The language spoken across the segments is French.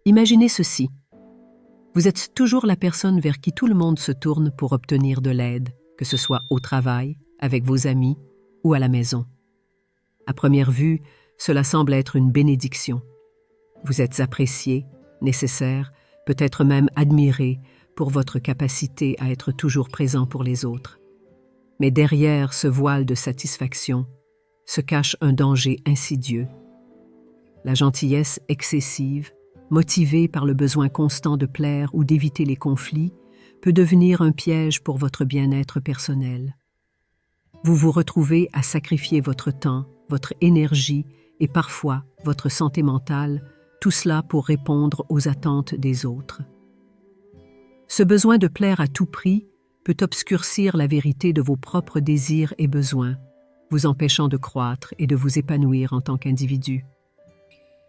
Imaginez ceci. Vous êtes toujours la personne vers qui tout le monde se tourne pour obtenir de l'aide, que ce soit au travail, avec vos amis ou à la maison. À première vue, cela semble être une bénédiction. Vous êtes apprécié, nécessaire, peut-être même admiré pour votre capacité à être toujours présent pour les autres. Mais derrière ce voile de satisfaction se cache un danger insidieux. La gentillesse excessive, motivée par le besoin constant de plaire ou d'éviter les conflits, peut devenir un piège pour votre bien-être personnel. Vous vous retrouvez à sacrifier votre temps, votre énergie et parfois votre santé mentale, tout cela pour répondre aux attentes des autres. Ce besoin de plaire à tout prix peut obscurcir la vérité de vos propres désirs et besoins, vous empêchant de croître et de vous épanouir en tant qu'individu.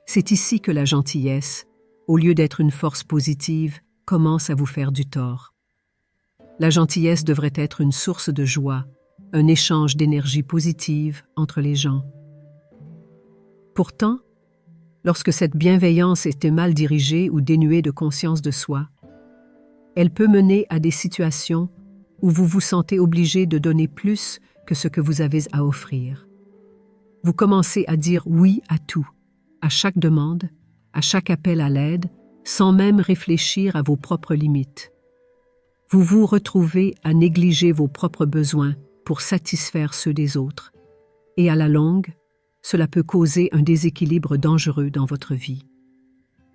C'est ici que la gentillesse, au lieu d'être une force positive, commence à vous faire du tort. La gentillesse devrait être une source de joie, un échange d'énergie positive entre les gens. Pourtant, lorsque cette bienveillance est mal dirigée ou dénuée de conscience de soi, elle peut mener à des situations où vous vous sentez obligé de donner plus que ce que vous avez à offrir. Vous commencez à dire oui à tout, à chaque demande, à chaque appel à l'aide, sans même réfléchir à vos propres limites. Vous vous retrouvez à négliger vos propres besoins pour satisfaire ceux des autres, et à la longue, cela peut causer un déséquilibre dangereux dans votre vie.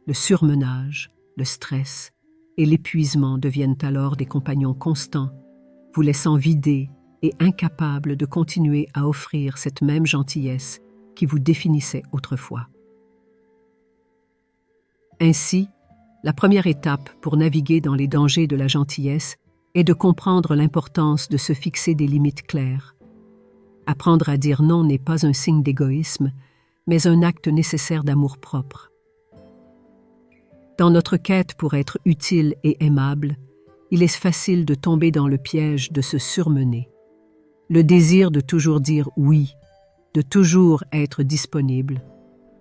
Le surmenage, le stress et l'épuisement deviennent alors des compagnons constants, vous laissant vidés et incapables de continuer à offrir cette même gentillesse qui vous définissait autrefois. Ainsi, la première étape pour naviguer dans les dangers de la gentillesse est de comprendre l'importance de se fixer des limites claires. Apprendre à dire non n'est pas un signe d'égoïsme, mais un acte nécessaire d'amour-propre. Dans notre quête pour être utile et aimable, il est facile de tomber dans le piège de se surmener. Le désir de toujours dire oui, de toujours être disponible,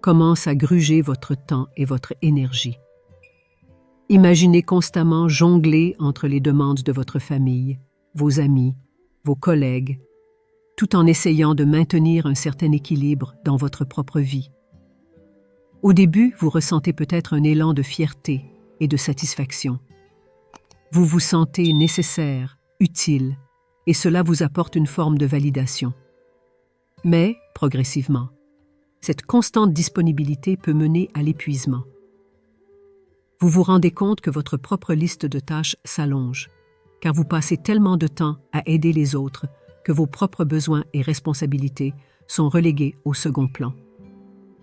commence à gruger votre temps et votre énergie. Imaginez constamment jongler entre les demandes de votre famille, vos amis, vos collègues, tout en essayant de maintenir un certain équilibre dans votre propre vie. Au début, vous ressentez peut-être un élan de fierté et de satisfaction. Vous vous sentez nécessaire, utile, et cela vous apporte une forme de validation. Mais, progressivement, cette constante disponibilité peut mener à l'épuisement. Vous vous rendez compte que votre propre liste de tâches s'allonge, car vous passez tellement de temps à aider les autres que vos propres besoins et responsabilités sont relégués au second plan.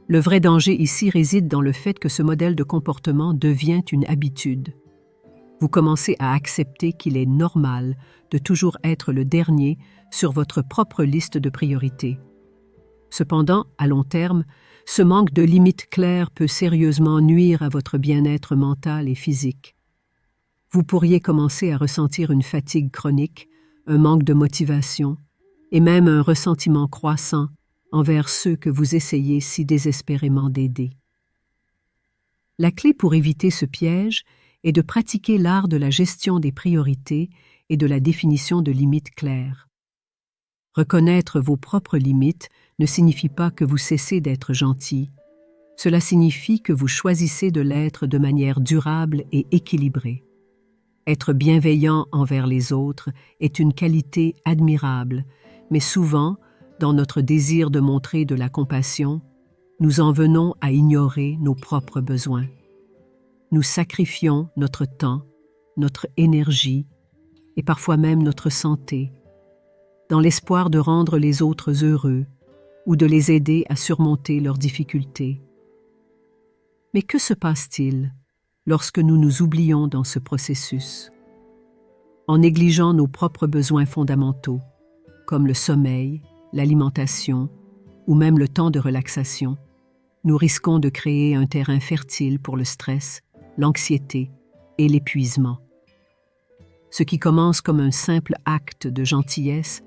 Le vrai danger ici réside dans le fait que ce modèle de comportement devient une habitude. Vous commencez à accepter qu'il est normal de toujours être le dernier sur votre propre liste de priorités. Cependant, à long terme, ce manque de limites claires peut sérieusement nuire à votre bien-être mental et physique. Vous pourriez commencer à ressentir une fatigue chronique, un manque de motivation et même un ressentiment croissant envers ceux que vous essayez si désespérément d'aider. La clé pour éviter ce piège est de pratiquer l'art de la gestion des priorités et de la définition de limites claires. Reconnaître vos propres limites ne signifie pas que vous cessez d'être gentil. Cela signifie que vous choisissez de l'être de manière durable et équilibrée. Être bienveillant envers les autres est une qualité admirable, mais souvent, dans notre désir de montrer de la compassion, nous en venons à ignorer nos propres besoins. Nous sacrifions notre temps, notre énergie et parfois même notre santé, dans l'espoir de rendre les autres heureux ou de les aider à surmonter leurs difficultés. Mais que se passe-t-il lorsque nous nous oublions dans ce processus? En négligeant nos propres besoins fondamentaux, comme le sommeil, l'alimentation ou même le temps de relaxation, nous risquons de créer un terrain fertile pour le stress, l'anxiété et l'épuisement. Ce qui commence comme un simple acte de gentillesse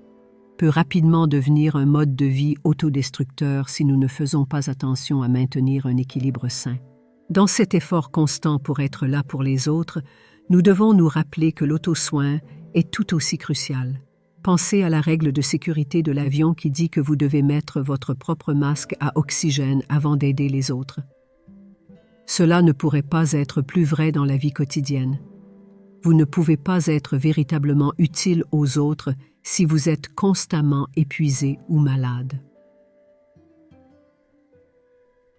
peut rapidement devenir un mode de vie autodestructeur si nous ne faisons pas attention à maintenir un équilibre sain. Dans cet effort constant pour être là pour les autres, nous devons nous rappeler que l'auto-soin est tout aussi crucial. Pensez à la règle de sécurité de l'avion qui dit que vous devez mettre votre propre masque à oxygène avant d'aider les autres. Cela ne pourrait pas être plus vrai dans la vie quotidienne. Vous ne pouvez pas être véritablement utile aux autres si vous êtes constamment épuisé ou malade.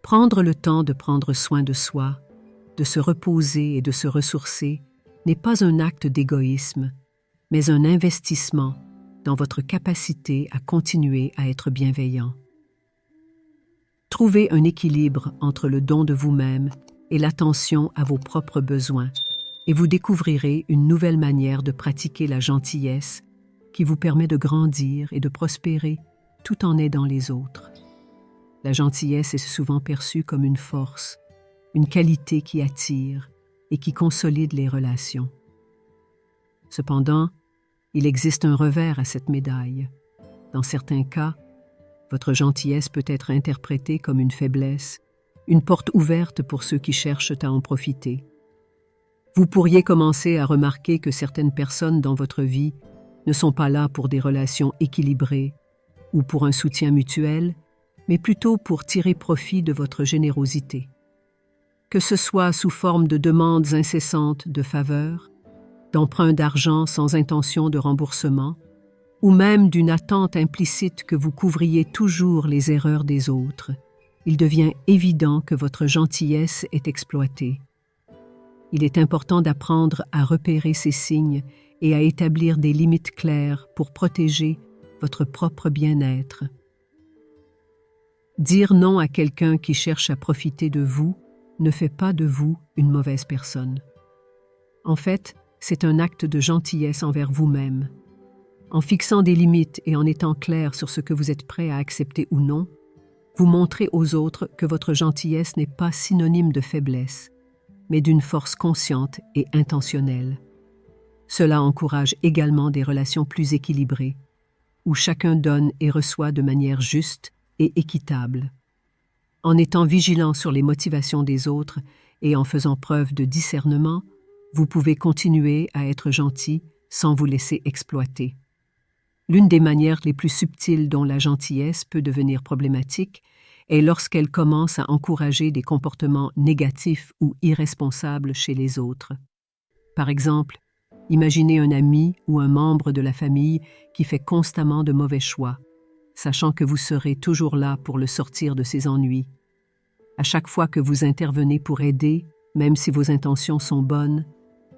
Prendre le temps de prendre soin de soi, de se reposer et de se ressourcer n'est pas un acte d'égoïsme, mais un investissement dans votre capacité à continuer à être bienveillant. Trouvez un équilibre entre le don de vous-même et l'attention à vos propres besoins, et vous découvrirez une nouvelle manière de pratiquer la gentillesse qui vous permet de grandir et de prospérer tout en aidant les autres. La gentillesse est souvent perçue comme une force, une qualité qui attire et qui consolide les relations. Cependant, il existe un revers à cette médaille. Dans certains cas, votre gentillesse peut être interprétée comme une faiblesse, une porte ouverte pour ceux qui cherchent à en profiter. Vous pourriez commencer à remarquer que certaines personnes dans votre vie ne sont pas là pour des relations équilibrées ou pour un soutien mutuel, mais plutôt pour tirer profit de votre générosité. Que ce soit sous forme de demandes incessantes de faveurs, d'emprunts d'argent sans intention de remboursement, ou même d'une attente implicite que vous couvriez toujours les erreurs des autres, il devient évident que votre gentillesse est exploitée. Il est important d'apprendre à repérer ces signes et à établir des limites claires pour protéger votre propre bien-être. Dire non à quelqu'un qui cherche à profiter de vous ne fait pas de vous une mauvaise personne. En fait, c'est un acte de gentillesse envers vous-même. En fixant des limites et en étant clair sur ce que vous êtes prêt à accepter ou non, vous montrez aux autres que votre gentillesse n'est pas synonyme de faiblesse, mais d'une force consciente et intentionnelle. Cela encourage également des relations plus équilibrées, où chacun donne et reçoit de manière juste et équitable. En étant vigilant sur les motivations des autres et en faisant preuve de discernement, vous pouvez continuer à être gentil sans vous laisser exploiter. L'une des manières les plus subtiles dont la gentillesse peut devenir problématique est lorsqu'elle commence à encourager des comportements négatifs ou irresponsables chez les autres. Par exemple, imaginez un ami ou un membre de la famille qui fait constamment de mauvais choix, sachant que vous serez toujours là pour le sortir de ses ennuis. À chaque fois que vous intervenez pour aider, même si vos intentions sont bonnes,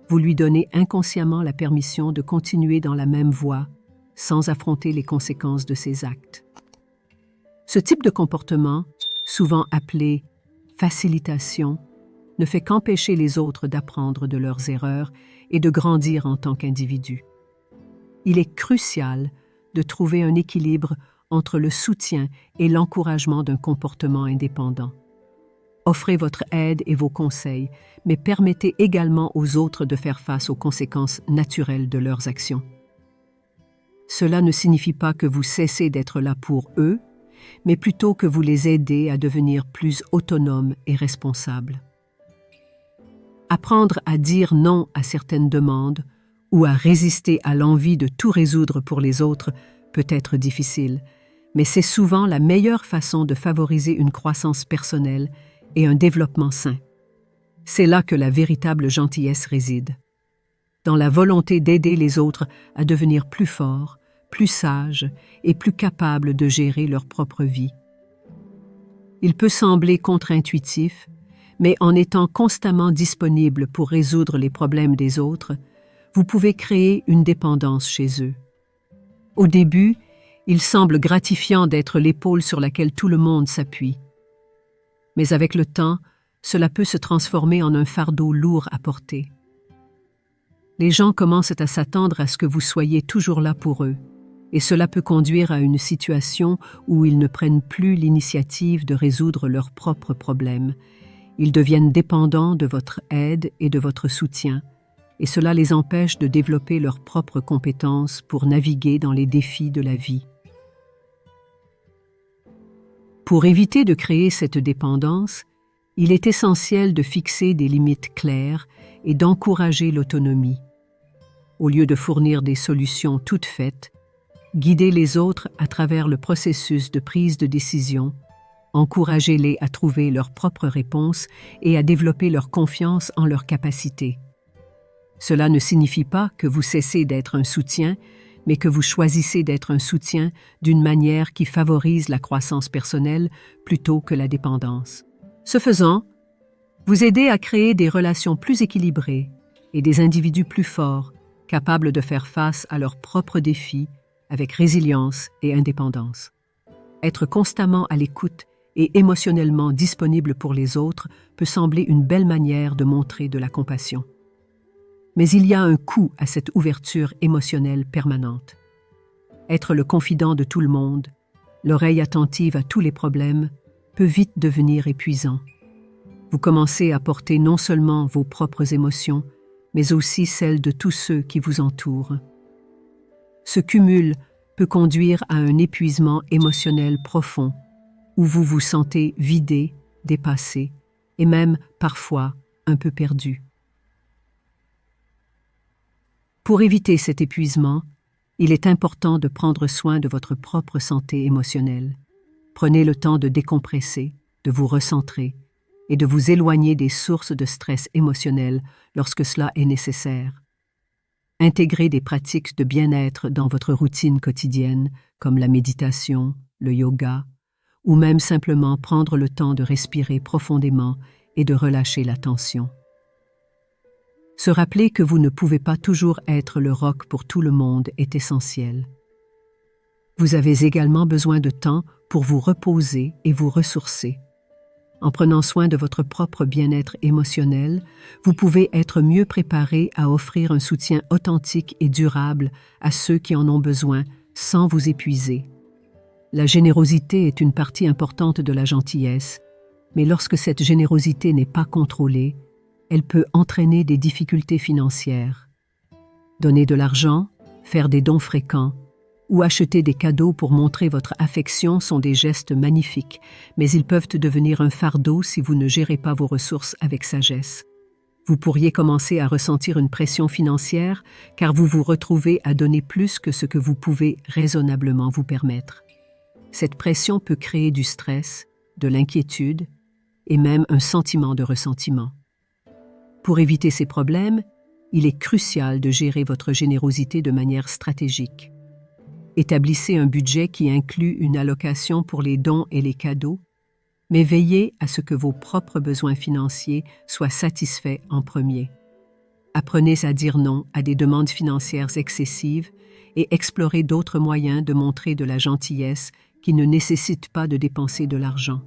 vous lui donnez inconsciemment la permission de continuer dans la même voie, sans affronter les conséquences de ses actes. Ce type de comportement, souvent appelé facilitation, ne fait qu'empêcher les autres d'apprendre de leurs erreurs et de grandir en tant qu'individus. Il est crucial de trouver un équilibre entre le soutien et l'encouragement d'un comportement indépendant. Offrez votre aide et vos conseils, mais permettez également aux autres de faire face aux conséquences naturelles de leurs actions. Cela ne signifie pas que vous cessez d'être là pour eux, mais plutôt que vous les aidez à devenir plus autonomes et responsables. Apprendre à dire non à certaines demandes ou à résister à l'envie de tout résoudre pour les autres peut être difficile, mais c'est souvent la meilleure façon de favoriser une croissance personnelle et un développement sain. C'est là que la véritable gentillesse réside, dans la volonté d'aider les autres à devenir plus forts, plus sages et plus capables de gérer leur propre vie. Il peut sembler contre-intuitif, mais en étant constamment disponible pour résoudre les problèmes des autres, vous pouvez créer une dépendance chez eux. Au début, il semble gratifiant d'être l'épaule sur laquelle tout le monde s'appuie. Mais avec le temps, cela peut se transformer en un fardeau lourd à porter. Les gens commencent à s'attendre à ce que vous soyez toujours là pour eux, et cela peut conduire à une situation où ils ne prennent plus l'initiative de résoudre leurs propres problèmes. Ils deviennent dépendants de votre aide et de votre soutien, et cela les empêche de développer leurs propres compétences pour naviguer dans les défis de la vie. Pour éviter de créer cette dépendance, Il est essentiel de fixer des limites claires et d'encourager l'autonomie. Au lieu de fournir des solutions toutes faites, guidez les autres à travers le processus de prise de décision, encouragez-les à trouver leurs propres réponses et à développer leur confiance en leurs capacités. Cela ne signifie pas que vous cessez d'être un soutien, mais que vous choisissez d'être un soutien d'une manière qui favorise la croissance personnelle plutôt que la dépendance. Ce faisant, vous aidez à créer des relations plus équilibrées et des individus plus forts, capables de faire face à leurs propres défis avec résilience et indépendance. Être constamment à l'écoute et émotionnellement disponible pour les autres peut sembler une belle manière de montrer de la compassion. Mais il y a un coût à cette ouverture émotionnelle permanente. Être le confident de tout le monde, l'oreille attentive à tous les problèmes, peut vite devenir épuisant. Vous commencez à porter non seulement vos propres émotions, mais aussi celles de tous ceux qui vous entourent. Ce cumul peut conduire à un épuisement émotionnel profond, où vous vous sentez vidé, dépassé, et même, parfois, un peu perdu. Pour éviter cet épuisement, il est important de prendre soin de votre propre santé émotionnelle. Prenez le temps de décompresser, de vous recentrer et de vous éloigner des sources de stress émotionnel lorsque cela est nécessaire. Intégrez des pratiques de bien-être dans votre routine quotidienne, comme la méditation, le yoga, ou même simplement prendre le temps de respirer profondément et de relâcher la tension. Se rappeler que vous ne pouvez pas toujours être le roc pour tout le monde est essentiel. Vous avez également besoin de temps pour vous reposer et vous ressourcer. En prenant soin de votre propre bien-être émotionnel, vous pouvez être mieux préparé à offrir un soutien authentique et durable à ceux qui en ont besoin sans vous épuiser. La générosité est une partie importante de la gentillesse, mais lorsque cette générosité n'est pas contrôlée, elle peut entraîner des difficultés financières. Donner de l'argent, faire des dons fréquents ou acheter des cadeaux pour montrer votre affection sont des gestes magnifiques, mais ils peuvent devenir un fardeau si vous ne gérez pas vos ressources avec sagesse. Vous pourriez commencer à ressentir une pression financière car vous vous retrouvez à donner plus que ce que vous pouvez raisonnablement vous permettre. Cette pression peut créer du stress, de l'inquiétude et même un sentiment de ressentiment. Pour éviter ces problèmes, il est crucial de gérer votre générosité de manière stratégique. Établissez un budget qui inclut une allocation pour les dons et les cadeaux, mais veillez à ce que vos propres besoins financiers soient satisfaits en premier. Apprenez à dire non à des demandes financières excessives et explorez d'autres moyens de montrer de la gentillesse qui ne nécessitent pas de dépenser de l'argent.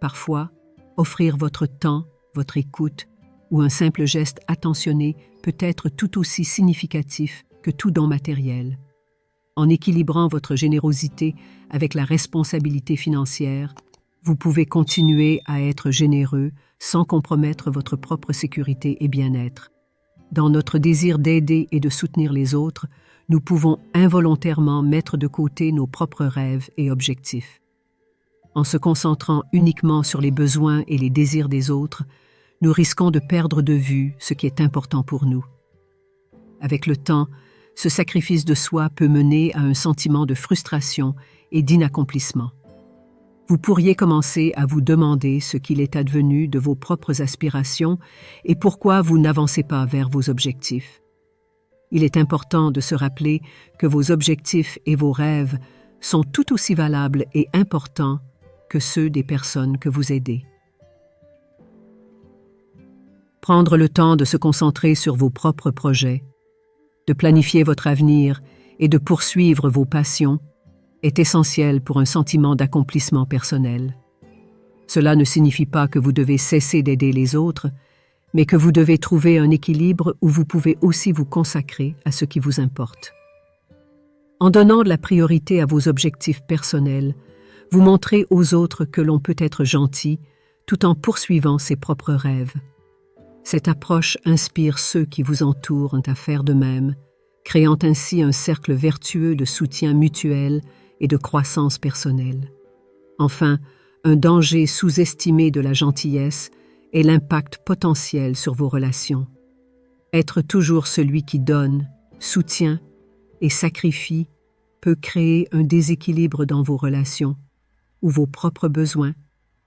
Parfois, offrir votre temps, votre écoute ou un simple geste attentionné peut être tout aussi significatif que tout don matériel. En équilibrant votre générosité avec la responsabilité financière, vous pouvez continuer à être généreux sans compromettre votre propre sécurité et bien-être. Dans notre désir d'aider et de soutenir les autres, nous pouvons involontairement mettre de côté nos propres rêves et objectifs. En se concentrant uniquement sur les besoins et les désirs des autres, nous risquons de perdre de vue ce qui est important pour nous. Avec le temps, ce sacrifice de soi peut mener à un sentiment de frustration et d'inaccomplissement. Vous pourriez commencer à vous demander ce qu'il est advenu de vos propres aspirations et pourquoi vous n'avancez pas vers vos objectifs. Il est important de se rappeler que vos objectifs et vos rêves sont tout aussi valables et importants que ceux des personnes que vous aidez. Prendre le temps de se concentrer sur vos propres projets, de planifier votre avenir et de poursuivre vos passions est essentiel pour un sentiment d'accomplissement personnel. Cela ne signifie pas que vous devez cesser d'aider les autres, mais que vous devez trouver un équilibre où vous pouvez aussi vous consacrer à ce qui vous importe. En donnant de la priorité à vos objectifs personnels, vous montrez aux autres que l'on peut être gentil tout en poursuivant ses propres rêves. Cette approche inspire ceux qui vous entourent à faire de même, créant ainsi un cercle vertueux de soutien mutuel et de croissance personnelle. Enfin, Un danger sous-estimé de la gentillesse est l'impact potentiel sur vos relations. Être toujours celui qui donne, soutient et sacrifie peut créer un déséquilibre dans vos relations, où vos propres besoins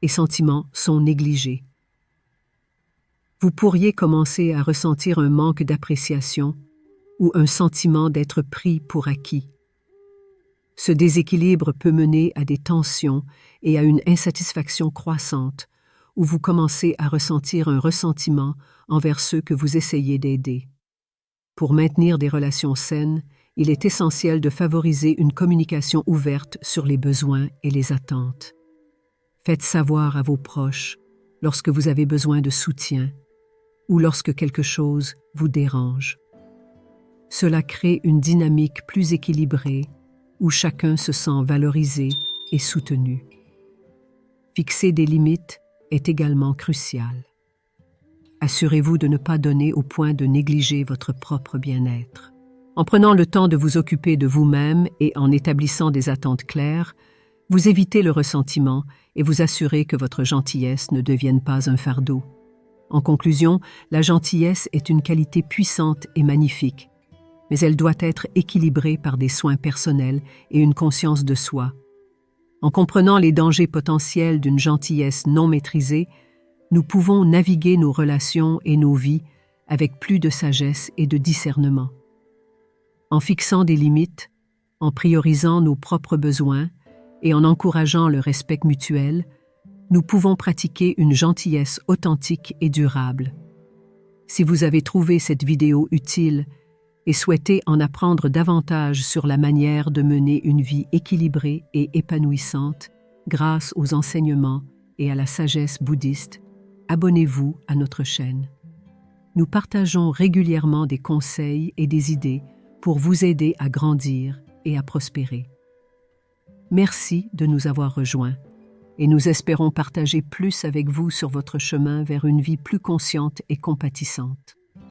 et sentiments sont négligés. Vous pourriez commencer à ressentir un manque d'appréciation ou un sentiment d'être pris pour acquis. Ce déséquilibre peut mener à des tensions et à une insatisfaction croissante, où vous commencez à ressentir un ressentiment envers ceux que vous essayez d'aider. Pour maintenir des relations saines, il est essentiel de favoriser une communication ouverte sur les besoins et les attentes. Faites savoir à vos proches lorsque vous avez besoin de soutien ou lorsque quelque chose vous dérange. Cela crée une dynamique plus équilibrée où chacun se sent valorisé et soutenu. Fixer des limites est également crucial. Assurez-vous de ne pas donner au point de négliger votre propre bien-être. En prenant le temps de vous occuper de vous-même et en établissant des attentes claires, vous évitez le ressentiment et vous assurez que votre gentillesse ne devienne pas un fardeau. En conclusion, la gentillesse est une qualité puissante et magnifique, mais elle doit être équilibrée par des soins personnels et une conscience de soi. En comprenant les dangers potentiels d'une gentillesse non maîtrisée, nous pouvons naviguer nos relations et nos vies avec plus de sagesse et de discernement. En fixant des limites, en priorisant nos propres besoins et en encourageant le respect mutuel, nous pouvons pratiquer une gentillesse authentique et durable. Si vous avez trouvé cette vidéo utile et souhaitez en apprendre davantage sur la manière de mener une vie équilibrée et épanouissante grâce aux enseignements et à la sagesse bouddhiste, abonnez-vous à notre chaîne. Nous partageons régulièrement des conseils et des idées pour vous aider à grandir et à prospérer. Merci de nous avoir rejoints et nous espérons partager plus avec vous sur votre chemin vers une vie plus consciente et compatissante.